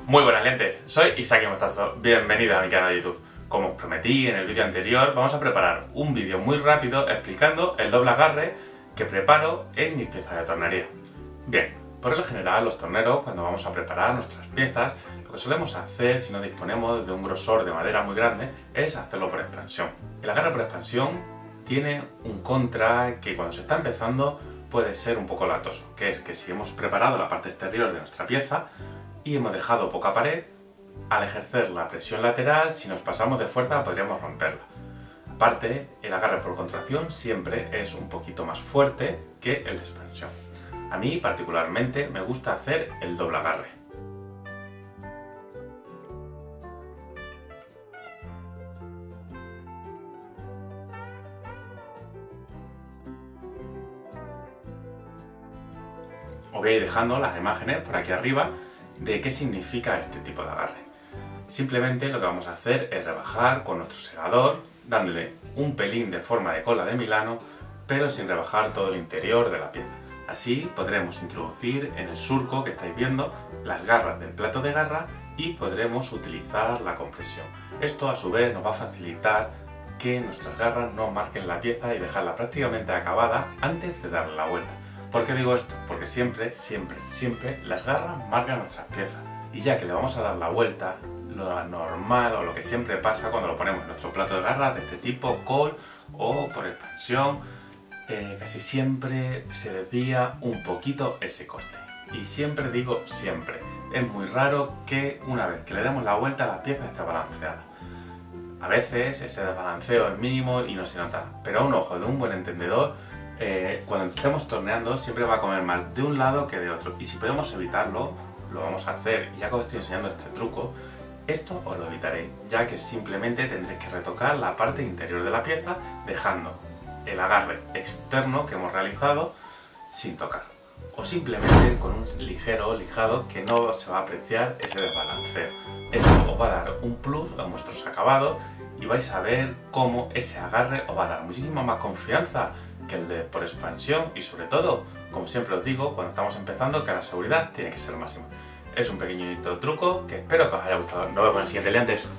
Muy buenas lentes, soy Isaki Mostazo, bienvenido a mi canal de YouTube. Como os prometí en el vídeo anterior, vamos a preparar un vídeo muy rápido explicando el doble agarre que preparo en mis piezas de tornería. Bien, por lo general los torneros, cuando vamos a preparar nuestras piezas, lo que solemos hacer si no disponemos de un grosor de madera muy grande es hacerlo por expansión. El agarre por expansión tiene un contra que cuando se está empezando puede ser un poco latoso, que es que si hemos preparado la parte exterior de nuestra pieza y hemos dejado poca pared, al ejercer la presión lateral, si nos pasamos de fuerza podríamos romperla. Aparte, el agarre por contracción siempre es un poquito más fuerte que el de expansión. A mí particularmente me gusta hacer el doble agarre. Os voy a ir dejando las imágenes por aquí arriba de qué significa este tipo de agarre. Simplemente lo que vamos a hacer es rebajar con nuestro segador, dándole un pelín de forma de cola de Milano, pero sin rebajar todo el interior de la pieza. Así podremos introducir en el surco que estáis viendo las garras del plato de garra y podremos utilizar la compresión. Esto a su vez nos va a facilitar que nuestras garras no marquen la pieza y dejarla prácticamente acabada antes de darle la vuelta. ¿Por qué digo esto? Porque siempre las garras marcan nuestras piezas. Y ya que le vamos a dar la vuelta, lo normal o lo que siempre pasa cuando lo ponemos en nuestro plato de garras de este tipo, col o por expansión, casi siempre se desvía un poquito ese corte. Y siempre digo siempre, es muy raro que una vez que le demos la vuelta la pieza esté balanceada. A veces ese desbalanceo es mínimo y no se nota, pero a un ojo de un buen entendedor, cuando estemos torneando siempre va a comer más de un lado que de otro, y si podemos evitarlo, lo vamos a hacer. Y ya que os estoy enseñando este truco, esto os lo evitaréis, ya que simplemente tendréis que retocar la parte interior de la pieza dejando el agarre externo que hemos realizado sin tocar, o simplemente con un ligero lijado que no se va a apreciar ese desbalanceo. Esto os va a dar un plus a vuestros acabados y vais a ver cómo ese agarre os va a dar muchísima más confianza que el de por expansión, y sobre todo, como siempre os digo, cuando estamos empezando, que la seguridad tiene que ser máxima. Es un pequeñito truco que espero que os haya gustado. Nos vemos en el siguiente, liantes.